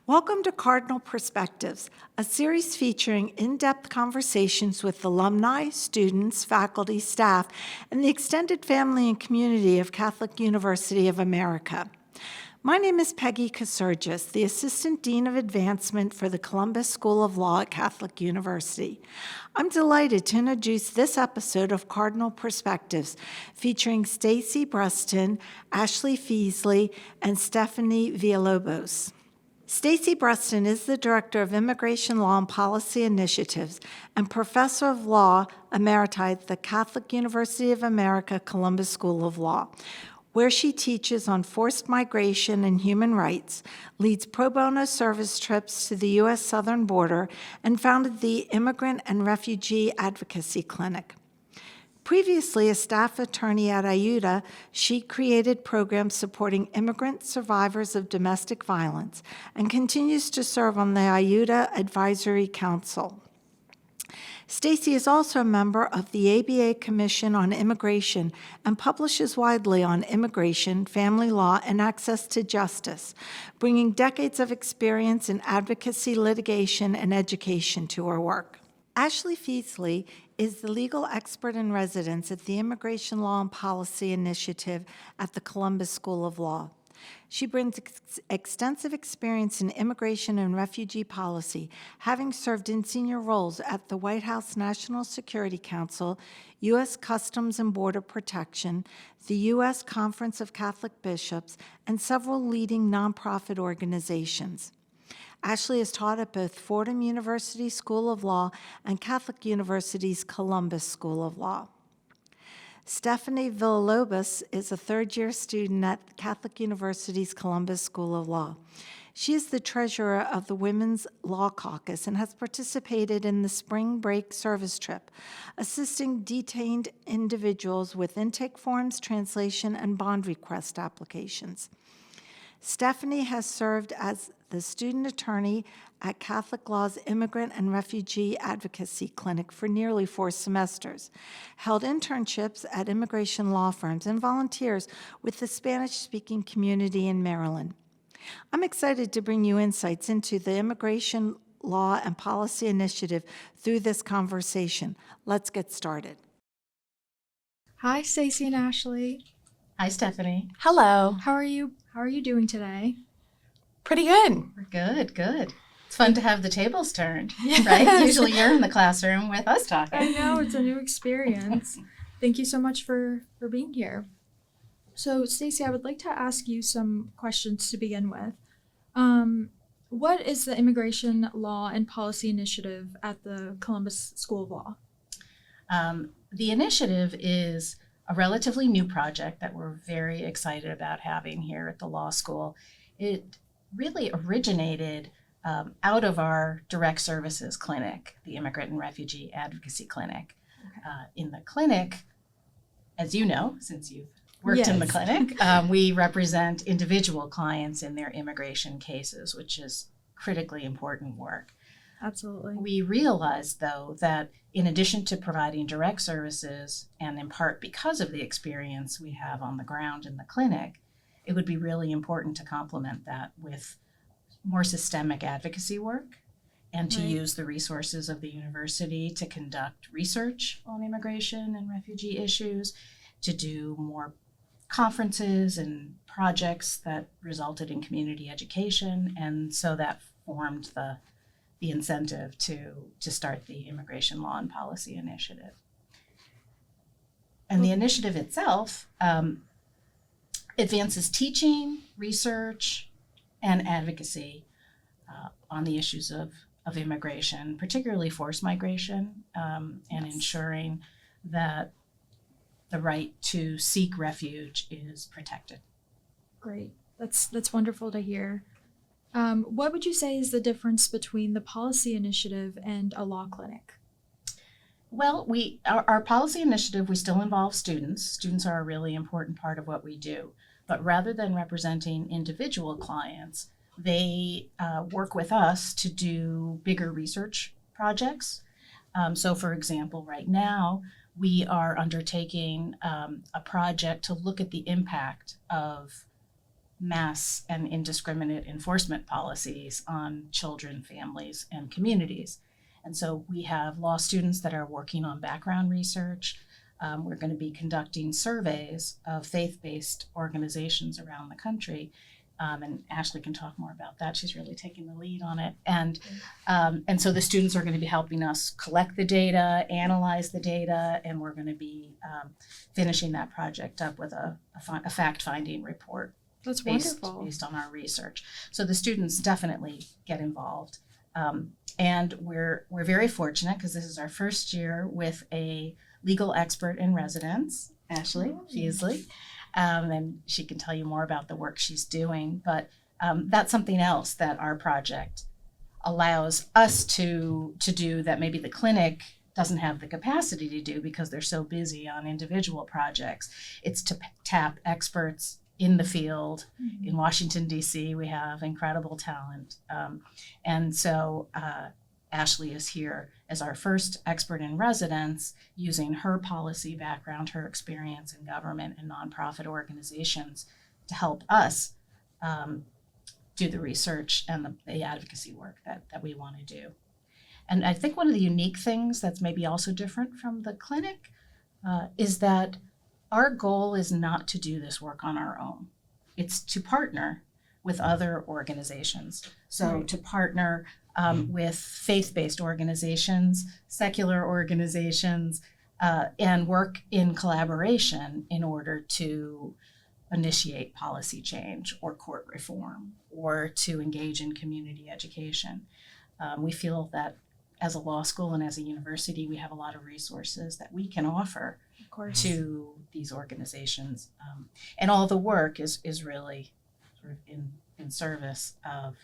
Welcome to Cardinal Perspectives, a series featuring in-depth conversations with alumni, students, faculty, staff, and the extended family and community of Catholic University of America. My name is Peggy Kasurgis, the Assistant Dean of Advancement for the Columbus School of Law at Catholic University. I'm delighted to introduce this episode of Cardinal Perspectives, featuring Stacy Brustin, Ashley Feasley, and Stephanie Villalobos. Stacy Brustin is the Director of Immigration Law and Policy Initiatives and Professor of Law Emerita at the Catholic University of America Columbus School of Law, where she teaches on forced migration and human rights, leads pro bono service trips to the U.S. southern border, and founded the Immigrant and Refugee Advocacy Clinic. Previously a staff attorney at IUTA, she created programs supporting immigrant survivors of domestic violence and continues to serve on the IUTA Advisory Council. Stacy is also a member of the ABA Commission on Immigration and publishes widely on immigration, family law, and access to justice, bringing decades of experience in advocacy, litigation, and education to her work. Ashley Feasley is the legal expert in residence at the Immigration Law and Policy Initiative at the Columbus School of Law. She brings extensive experience in immigration and refugee policy, having served in senior roles at the White House National Security Council, U.S. Customs and Border Protection, the U.S. Conference of Catholic Bishops, and several leading nonprofit organizations. Ashley has taught at both Fordham University School of Law and Catholic University's Columbus School of Law. Stephanie Villalobos is a third-year student at Catholic University's Columbus School of Law. She is the treasurer of the Women's Law Caucus and has participated in the spring break service trip, assisting detained individuals with intake forms, translation, and bond request applications. Stephanie has served as the student attorney at Catholic Law's Immigrant and Refugee Advocacy Clinic for nearly 4 semesters, held internships at immigration law firms, and volunteers with the Spanish-speaking community in Maryland. I'm excited to bring you insights into the Immigration Law and Policy Initiative through this conversation. Let's get started. Hi, Stacy and Ashley. Hi, Stephanie. Hello. How are you doing today? Pretty good. We're good. It's fun to have the tables turned, right? Usually you're in the classroom with us talking. I know, it's a new experience. Thank you so much for being here. So, Stacy, I would like to ask you some questions to begin with. What is the Immigration Law and Policy Initiative at the Columbus School of Law? The initiative is a relatively new project that we're very excited about having here at the law school. It really originated out of our direct services clinic, the Immigrant and Refugee Advocacy Clinic. Okay. In the clinic, as you know, since you've worked in the Yes. clinic, we represent individual clients in their immigration cases, which is critically important work. Absolutely. We realized, though, that in addition to providing direct services, and in part because of the experience we have on the ground in the clinic, it would be really important to complement that with more systemic advocacy work and to Right. use the resources of the university to conduct research on immigration and refugee issues, to do more conferences and projects that resulted in community education, and so that formed the incentive to start the Immigration Law and Policy Initiative. And the initiative itself advances teaching, research, and advocacy on the issues of immigration, particularly forced migration, and ensuring that the right to seek refuge is protected. Great. That's wonderful to hear. What would you say is the difference between the policy initiative and a law clinic? Well, our policy initiative, we still involve students. Students are a really important part of what we do. But rather than representing individual clients, they work with us to do bigger research projects. So for example, right now, we are undertaking a project to look at the impact of mass and indiscriminate enforcement policies on children, families, and communities. And so we have law students that are working on background research. We're going to be conducting surveys of faith-based organizations around the country. And Ashley can talk more about that. She's really taking the lead on it. And so the students are going to be helping us collect the data, analyze the data, and we're going to be finishing that project up with a fact-finding report. That's wonderful. Based on our research. So the students definitely get involved. And we're very fortunate because this is our first year with a legal expert in residence, Ashley Feasley. And she can tell you more about the work she's doing. But that's something else that our project allows us to do that maybe the clinic doesn't have the capacity to do because they're so busy on individual projects. It's to tap experts in the field. Mm-hmm. In Washington, D.C., we have incredible talent. And so Ashley is here as our first expert in residence, using her policy background, her experience in government and nonprofit organizations to help us do the research and the advocacy work that we want to do. And I think one of the unique things that's maybe also different from the clinic is that our goal is not to do this work on our own. It's to partner with other organizations. So right. To partner with faith-based organizations, secular organizations, and work in collaboration in order to initiate policy change or court reform or to engage in community education. We feel that as a law school and as a university, we have a lot of resources that we can offer to these organizations. And all the work is really sort of in service of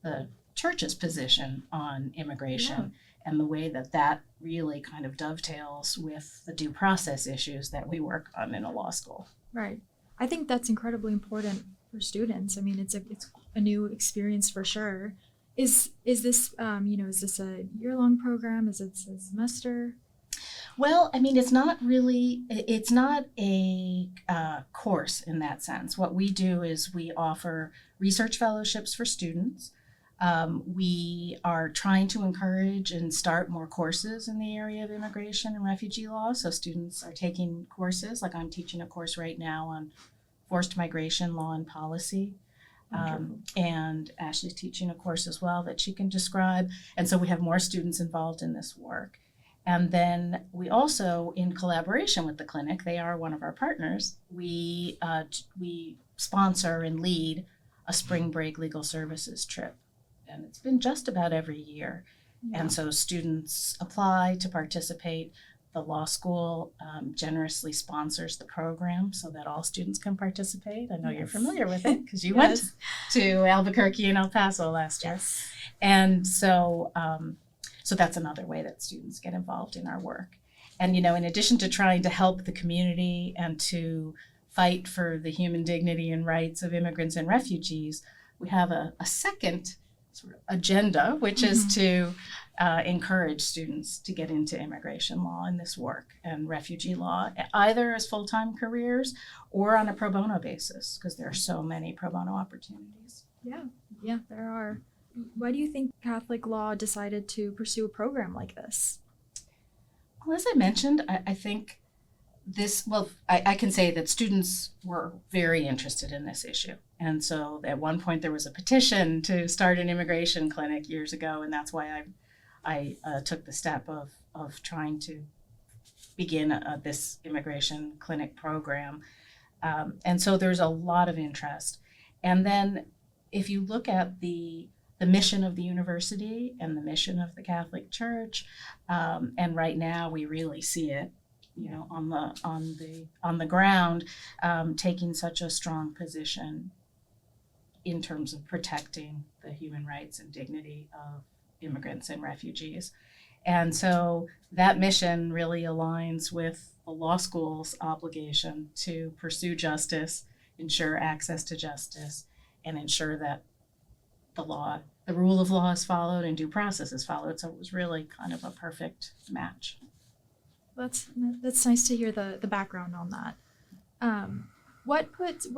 the church's position on immigration and the way that really kind of dovetails with the due process issues that we work on in a law school. Right. I think that's incredibly important for students. I mean, it's a new experience for sure. Is this is this a year-long program? Is it a semester? Well, I mean, it's not a course in that sense. What we do is we offer research fellowships for students. We are trying to encourage and start more courses in the area of immigration and refugee law. So students are taking courses, like I'm teaching a course right now on forced migration law and policy. And Ashley's teaching a course as well that she can describe. And so we have more students involved in this work. And then we also, in collaboration with the clinic, they are one of our partners, we sponsor and lead a spring break legal services trip. And it's been just about every year. Yeah. And so students apply to participate. The law school generously sponsors the program so that all students can participate. I know you're familiar with it because you went to Albuquerque and El Paso last year. Yes. And so that's another way that students get involved in our work. And, in addition to trying to help the community and to fight for the human dignity and rights of immigrants and refugees, we have a second sort of agenda, which is to encourage students to get into immigration law and this work and refugee law, either as full-time careers or on a pro bono basis, because there are so many pro bono opportunities. Yeah, there are. Why do you think Catholic law decided to pursue a program like this? Well, as I mentioned, I think I can say that students were very interested in this issue. And so at one point there was a petition to start an immigration clinic years ago, and that's why I took the step of trying to begin this immigration clinic program. And so there's a lot of interest. And then if you look at the mission of the university and the mission of the Catholic Church, and right now we really see it, on the ground, taking such a strong position in terms of protecting the human rights and dignity of immigrants and refugees. And so that mission really aligns with the law school's obligation to pursue justice, ensure access to justice, and ensure that the rule of law is followed and due process is followed. So it was really kind of a perfect match. That's nice to hear the background on that. What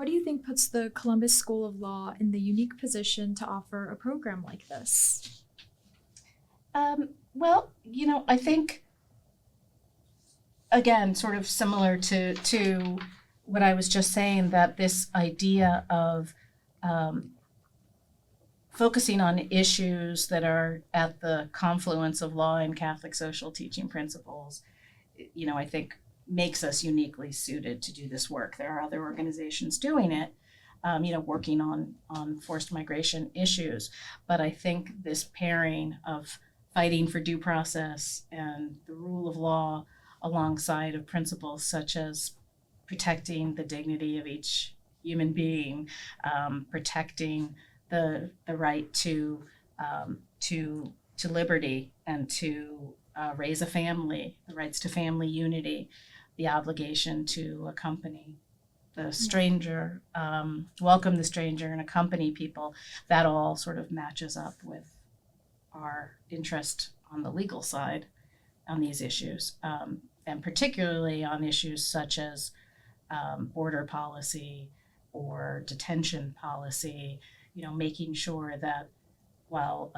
do you think puts the Columbus School of Law in the unique position to offer a program like this? Well, I think, again, sort of similar to what I was just saying, that this idea of focusing on issues that are at the confluence of law and Catholic social teaching principles, I think makes us uniquely suited to do this work. There are other organizations doing it, working on forced migration issues. But I think this pairing of fighting for due process and the rule of law alongside of principles such as protecting the dignity of each human being, protecting the right to liberty and to raise a family, the rights to family unity, the obligation to accompany the stranger, welcome the stranger and accompany people, that all sort of matches up with our interest on the legal side on these issues, and particularly on issues such as border policy or detention policy, making sure that while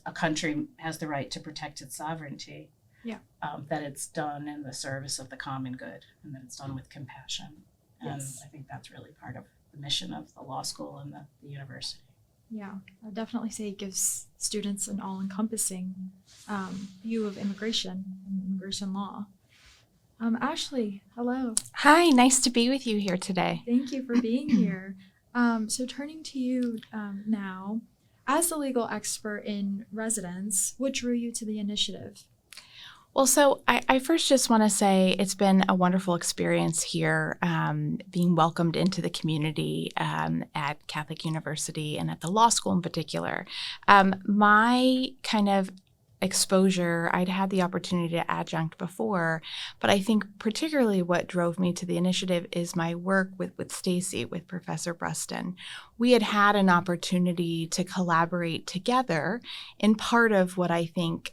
a country has the right to protect its sovereignty, that it's done in the service of the common good and that it's done with compassion. Yes. And I think that's really part of the mission of the law school and the university. Yeah, I'd definitely say it gives students an all-encompassing view of immigration and immigration law. Ashley, hello. Hi, nice to be with you here today. Thank you for being here. So turning to you now, as the legal expert in residence, what drew you to the initiative? Well, so I first just want to say it's been a wonderful experience here, being welcomed into the community at Catholic University and at the law school in particular. My kind of exposure, I'd had the opportunity to adjunct before, but I think particularly what drove me to the initiative is my work with Stacy, with Professor Brustin. We had an opportunity to collaborate together in part of what I think,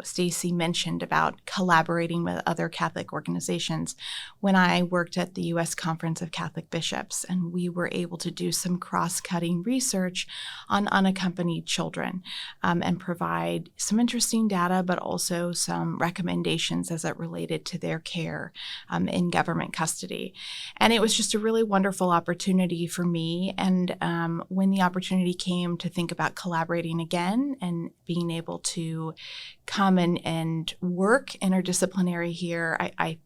Stacy mentioned about collaborating with other Catholic organizations when I worked at the U.S. Conference of Catholic Bishops, and we were able to do some cross-cutting research on unaccompanied children and provide some interesting data, but also some recommendations as it related to their care in government custody. And it was just a really wonderful opportunity for me. And when the opportunity came to think about collaborating again and being able to come and work interdisciplinary here, I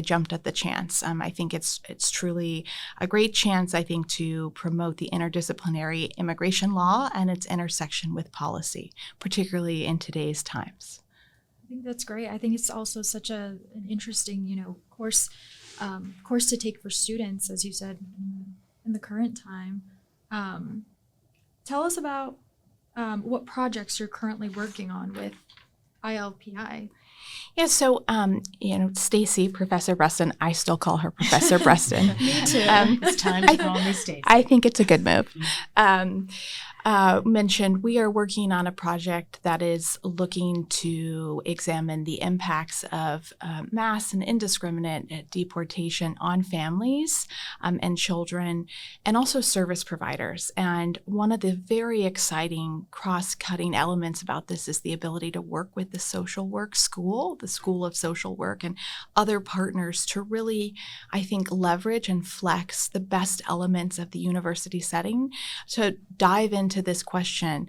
jumped at the chance. I think it's truly a great chance, I think, to promote the interdisciplinary immigration law and its intersection with policy, particularly in today's times. I think that's great. I think it's also such an interesting, course to take for students, as you said, in the current time. Tell us about what projects you're currently working on with ILPI. Yeah, so, Stacy, Professor Brustin, I still call her Professor Brustin. Me too. It's time to call me Stacy. I think it's a good move. Mentioned we are working on a project that is looking to examine the impacts of mass and indiscriminate deportation on families and children, and also service providers. And one of the very exciting cross-cutting elements about this is the ability to work with the social work school, the School of Social Work, and other partners to really, I think, leverage and flex the best elements of the university setting to dive into this question.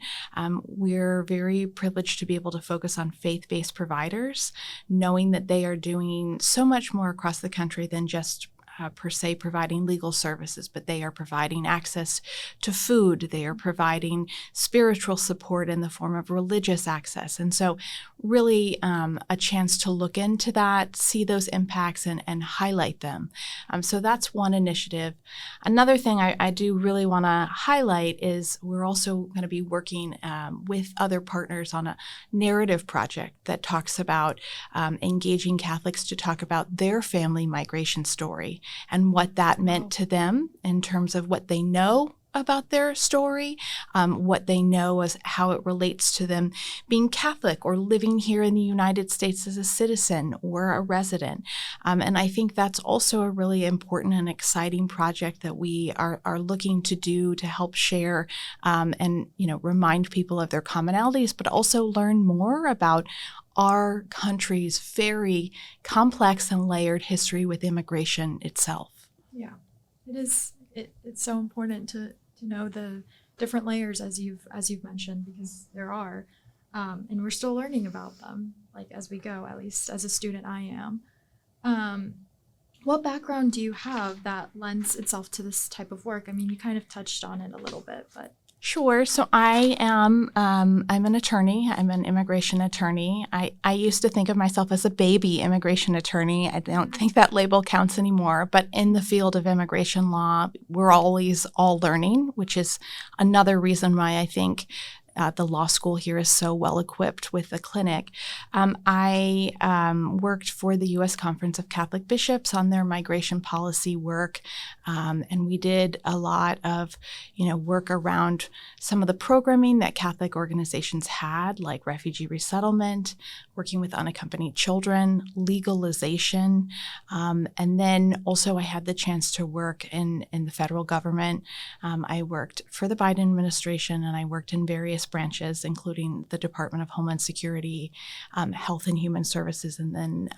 We're very privileged to be able to focus on faith-based providers, knowing that they are doing so much more across the country than just per se providing legal services, but they are providing access to food. They are providing spiritual support in the form of religious access. And so really a chance to look into that, see those impacts and highlight them. So that's one initiative. Another thing I do really want to highlight is we're also going to be working with other partners on a narrative project that talks about engaging Catholics to talk about their family migration story and what that meant to them in terms of what they know about their story, what they know as how it relates to them being Catholic or living here in the United States as a citizen or a resident. And I think that's also a really important and exciting project that we are looking to do to help share and remind people of their commonalities, but also learn more about our country's very complex and layered history with immigration itself. Yeah, it is. It's so important to know the different layers as you've mentioned, because there are, and we're still learning about them, like as we go. At least as a student, I am. What background do you have that lends itself to this type of work? I mean, you kind of touched on it a little bit, but. Sure. So I am, I'm an attorney. I'm an immigration attorney. I used to think of myself as a baby immigration attorney. I don't think that label counts anymore, but in the field of immigration law, we're always all learning, which is another reason why I think the law school here is so well equipped with the clinic. I worked for the U.S. Conference of Catholic Bishops on their migration policy work, and we did a lot of, work around some of the programming that Catholic organizations had, like refugee resettlement, working with unaccompanied children, legalization, and then also I had the chance to work in the federal government. I worked for the Biden administration, and I worked in various branches, including the Department of Homeland Security, Health and Human Services, and then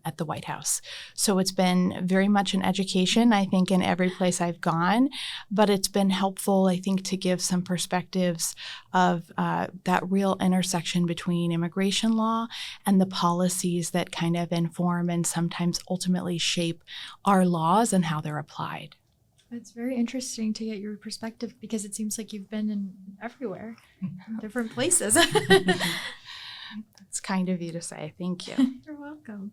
at the White House. So it's been very much an education, I think, in every place I've gone, but it's been helpful, I think, to give some perspectives of that real intersection between immigration law and the policies that kind of inform and sometimes ultimately shape our laws and how they're applied. It's very interesting to get your perspective, because it seems like you've been in everywhere, in different places. That's kind of you to say. Thank you. You're welcome.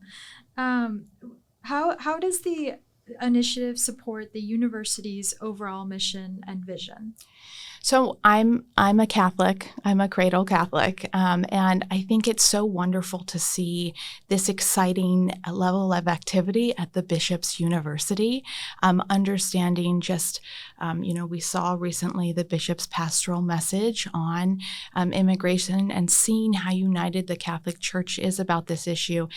How does the initiative support the university's overall mission and vision? So I'm a Catholic. I'm a cradle Catholic, and I think it's so wonderful to see this exciting level of activity at the Bishop's University. Understanding just, we saw recently the Bishop's pastoral message on immigration, and seeing how united the Catholic Church is about this issue.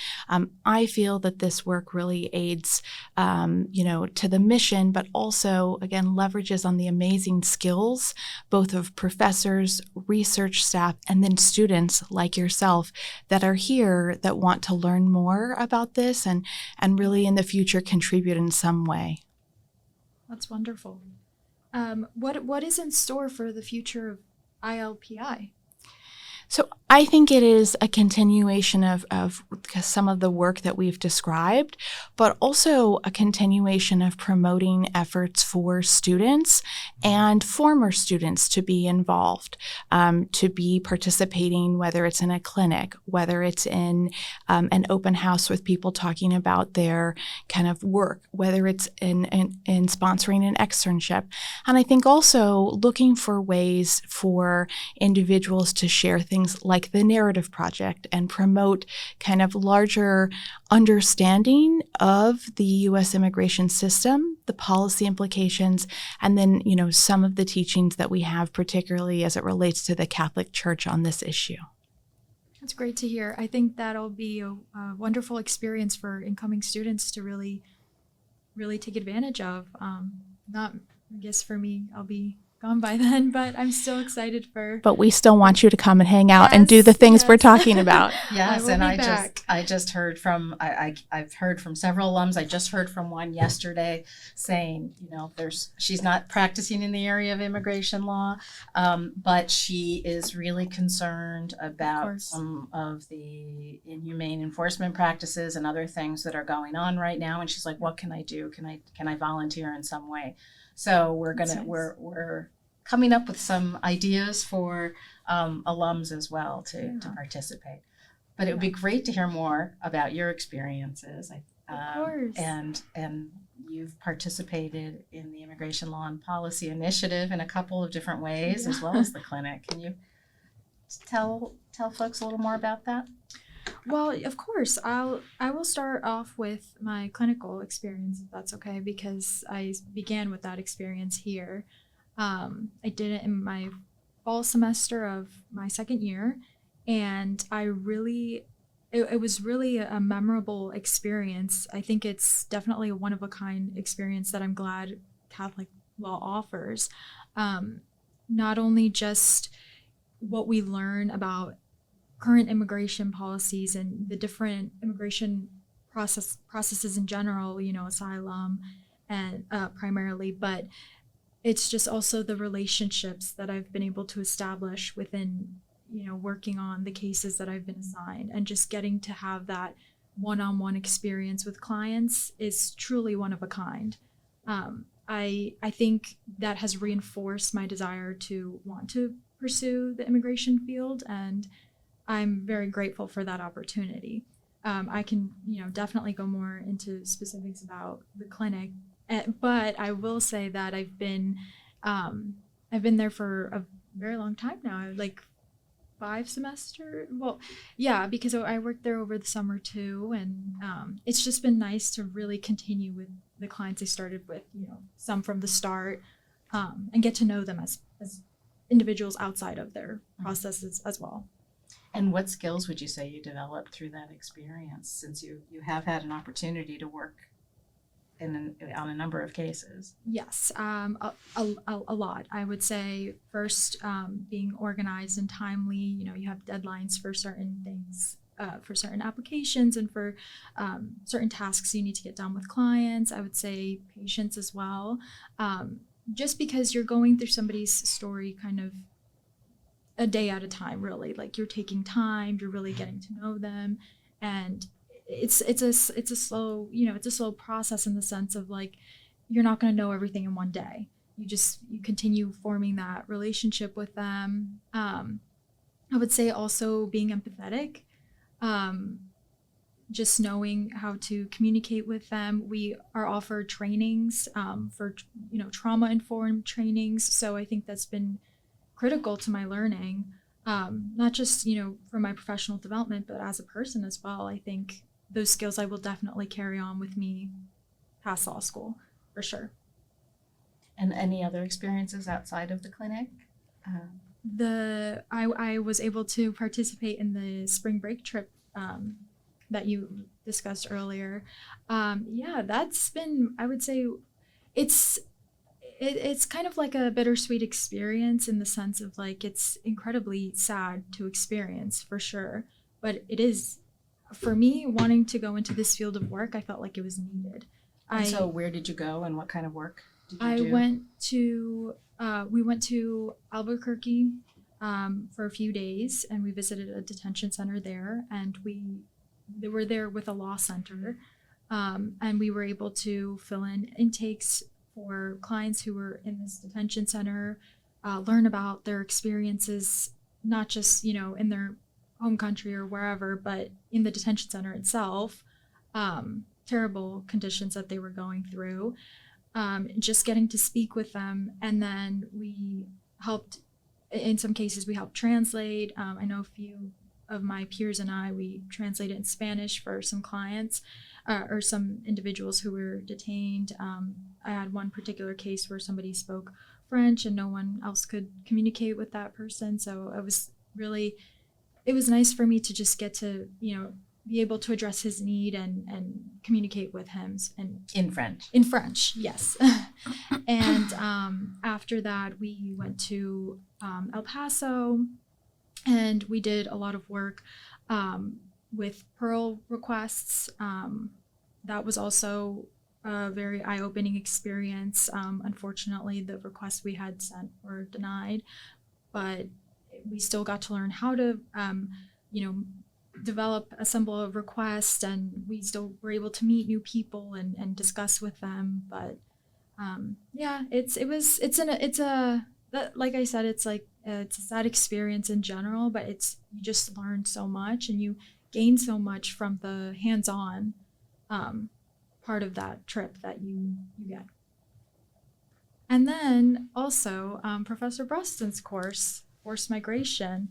I feel that this work really aids, to the mission, but also again leverages on the amazing skills both of professors, research staff, and then students like yourself that are here that want to learn more about this and really in the future contribute in some way. That's wonderful. What is in store for the future of ILPI? So I think it is a continuation of some of the work that we've described, but also a continuation of promoting efforts for students and former students to be involved, to be participating, whether it's in a clinic, whether it's in an open house with people talking about their kind of work, whether it's in sponsoring an externship. And I think also looking for ways for individuals to share things like the Narrative Project and promote kind of larger understanding of the U.S. immigration system, the policy implications, and then, some of the teachings that we have, particularly as it relates to the Catholic Church on this issue. That's great to hear. I think that'll be a wonderful experience for incoming students to really, really take advantage of. I guess for me, I'll be gone by then, but I'm still excited for. But we still want you to come and hang out and do the things we're talking about. Yes, and I just heard from I've heard from several alums. I just heard from one yesterday saying, she's not practicing in the area of immigration law, but she is really concerned about some of the inhumane enforcement practices and other things that are going on right now. And she's like, "What can I do? Can I volunteer in some way?" So we're coming up with some ideas for alums as well to participate. But it would be great to hear more about your experiences. Of course. And you've participated in the Immigration Law and Policy Initiative in a couple of different ways, as well as the clinic. Can you tell folks a little more about that? Well, of course. I will start off with my clinical experience, if that's okay, because I began with that experience here. I did it in my fall semester of my second year, and it was really a memorable experience. I think it's definitely a one-of-a-kind experience that I'm glad Catholic law offers. Not only just what we learn about current immigration policies and the different immigration processes in general, asylum and primarily, but it's just also the relationships that I've been able to establish within, working on the cases that I've been assigned, and just getting to have that one-on-one experience with clients is truly one of a kind. I think that has reinforced my desire to want to pursue the immigration field, and I'm very grateful for that opportunity. I can, definitely go more into specifics about the clinic, but I will say that I've been there for a very long time now, like 5 semesters. Well, yeah, because I worked there over the summer too, and it's just been nice to really continue with the clients I started with, some from the start, and get to know them as individuals outside of their processes as well. And what skills would you say you developed through that experience, since you have had an opportunity to work on a number of cases? Yes, a lot. I would say first, being organized and timely. You have deadlines for certain things, for certain applications, and for certain tasks you need to get done with clients. I would say patience as well. Just because you're going through somebody's story kind of a day at a time, really. Like, you're taking time, you're really getting to know them, and it's a slow, it's a slow process in the sense of, like, you're not going to know everything in one day. You continue forming that relationship with them. I would say also being empathetic, just knowing how to communicate with them. We are offered trainings for trauma-informed trainings, so I think that's been critical to my learning, not just for my professional development, but as a person as well. I think those skills I will definitely carry on with me past law school, for sure. And any other experiences outside of the clinic? I was able to participate in the spring break trip that you discussed earlier. Yeah, that's been, I would say, it's kind of like a bittersweet experience, in the sense of, like, it's incredibly sad to experience, for sure. But it is, for me, wanting to go into this field of work, I felt like it was needed. So where did you go, and what kind of work did you do? We went to Albuquerque for a few days, and we visited a detention center there, and they were there with a law center, and we were able to fill in intakes for clients who were in this detention center, learn about their experiences, not just, in their home country or wherever, but in the detention center itself, terrible conditions that they were going through, just getting to speak with them. And then we helped, in some cases, we helped translate. I know a few of my peers and we translated in Spanish for some clients, or some individuals who were detained. I had one particular case where somebody spoke French and no one else could communicate with that person. So it was nice for me to just get to, be able to address his need and communicate with him. And in French? In French, yes. And after that, we went to El Paso, and we did a lot of work with Pearl requests. That was also a very eye-opening experience. Unfortunately, the requests we had sent were denied, but we still got to learn how to, assemble a request, and we still were able to meet new people and discuss with them. But like I said, it's a sad experience in general, but you just learn so much, and you gain so much from the hands-on part of that trip that you get. And then also Professor Brustin's course, Forced Migration.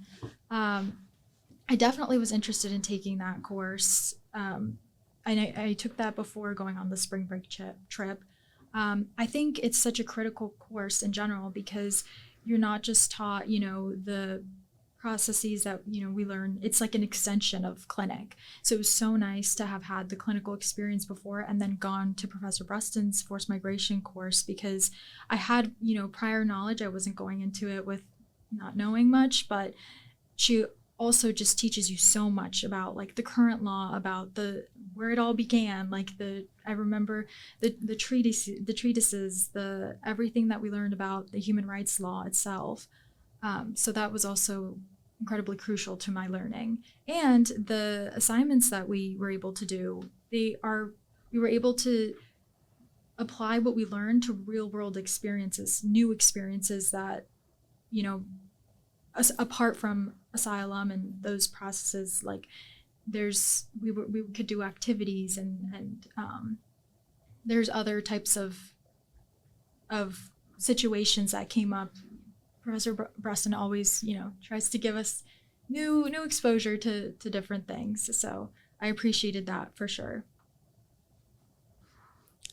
I definitely was interested in taking that course. I took that before going on the spring break trip. I think it's such a critical course in general because you're not just taught, the processes that, we learn. It's like an extension of clinic. So it was so nice to have had the clinical experience before and then gone to Professor Brustin's forced migration course because I had, prior knowledge. I wasn't going into it with not knowing much, but she also just teaches you so much about like the current law, about where it all began, like I remember the treatises, everything that we learned about the human rights law itself. So that was also incredibly crucial to my learning. And the assignments that we were able to do, we were able to apply what we learned to real world experiences, new experiences that, apart from asylum and those processes, like we could do activities and there's other types of situations that came up. Professor Brustin always, tries to give us new exposure to different things. So I appreciated that for sure.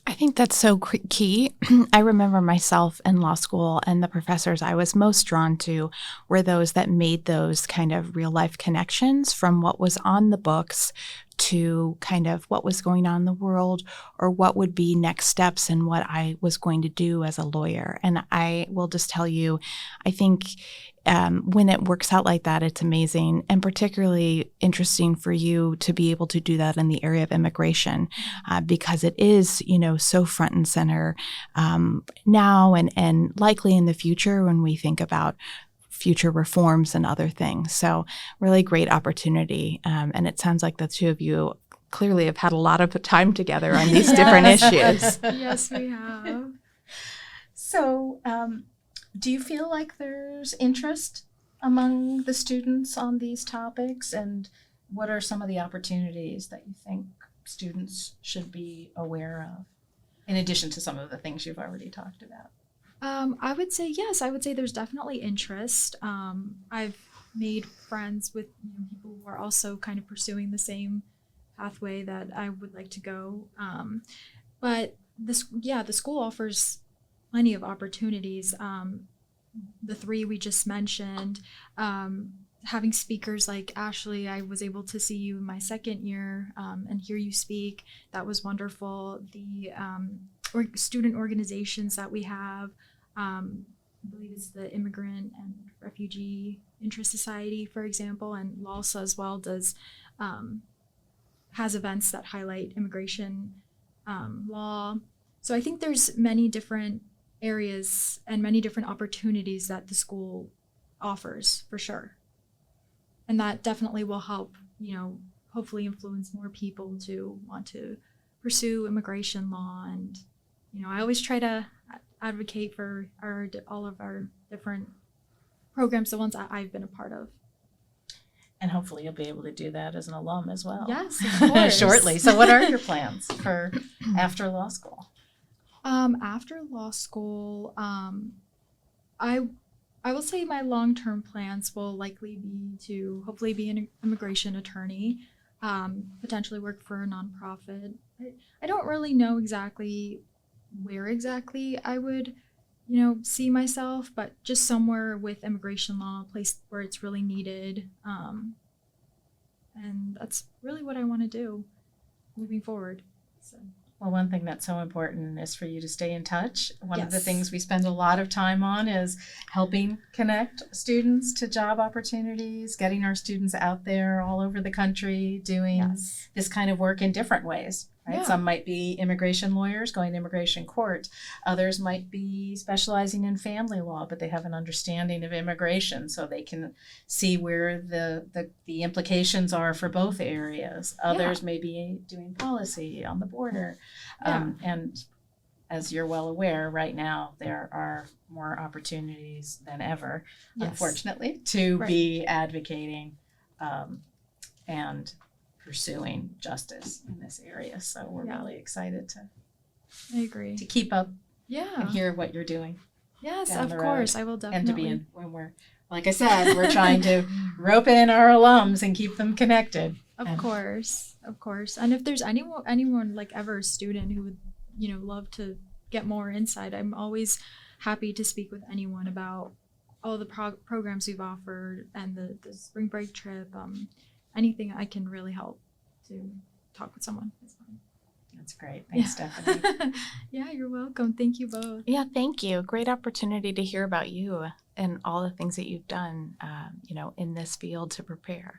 I think that's so key. I remember myself in law school, and the professors I was most drawn to were those that made those kind of real life connections from what was on the books to kind of what was going on in the world or what would be next steps and what I was going to do as a lawyer. And I will just tell you, I think when it works out like that, it's amazing, and particularly interesting for you to be able to do that in the area of immigration because it is, so front and center now and likely in the future when we think about future reforms and other things. So really great opportunity. And it sounds like the two of you clearly have had a lot of time together on these different issues. Yes, we have. So, do you feel like there's interest among the students on these topics? And what are some of the opportunities that you think students should be aware of, in addition to some of the things you've already talked about? I would say yes. I would say there's definitely interest. I've made friends with people who are also kind of pursuing the same pathway that I would like to go. But the school offers plenty of opportunities. The three we just mentioned, having speakers like Ashley, I was able to see you in my second year and hear you speak. That was wonderful. The student organizations that we have, I believe it's the Immigrant and Refugee Interest Society, for example, and LALSA as well has events that highlight immigration law. So I think there's many different areas and many different opportunities that the school offers for sure. And that definitely will help, hopefully influence more people to want to pursue immigration law. And, I always try to advocate for all of our different programs, the ones that I've been a part of. And hopefully you'll be able to do that as an alum as well. Yes, of course. Shortly. So what are your plans for after law school? After law school, I will say my long-term plans will likely be to hopefully be an immigration attorney, potentially work for a nonprofit. I don't really know exactly where exactly I would, see myself, but just somewhere with immigration law, a place where it's really needed. And that's really what I want to do moving forward. So. Well, one thing that's so important is for you to stay in touch. One of the Yes. things we spend a lot of time on is helping connect students to job opportunities, getting our students out there all over the country doing Yes. this kind of work in different ways. Right? Yeah. Some might be immigration lawyers going to immigration court. Others might be specializing in family law, but they have an understanding of immigration, so they can see where the implications are for both areas. Others may be doing policy on the border. And as you're well aware, right now there are more opportunities than ever, Yes. unfortunately, to Right. be advocating and pursuing justice in this area. So we're Yeah. really excited I agree. to keep up and Yeah. hear what you're doing, Yes, down of the course. road. I will and to definitely. be in when we're, like I said, we're trying to rope in our alums and keep them connected. Of course. And if there's anyone like ever a student who would, love to get more insight. I'm always happy to speak with anyone about all the programs we've offered and the spring break trip. Anything I can really help to talk with someone. It's fine. That's great. Thanks, Stephanie. Yeah, you're welcome. Thank you both. Yeah, thank you. Great opportunity to hear about you and all the things that you've done, in this field to prepare.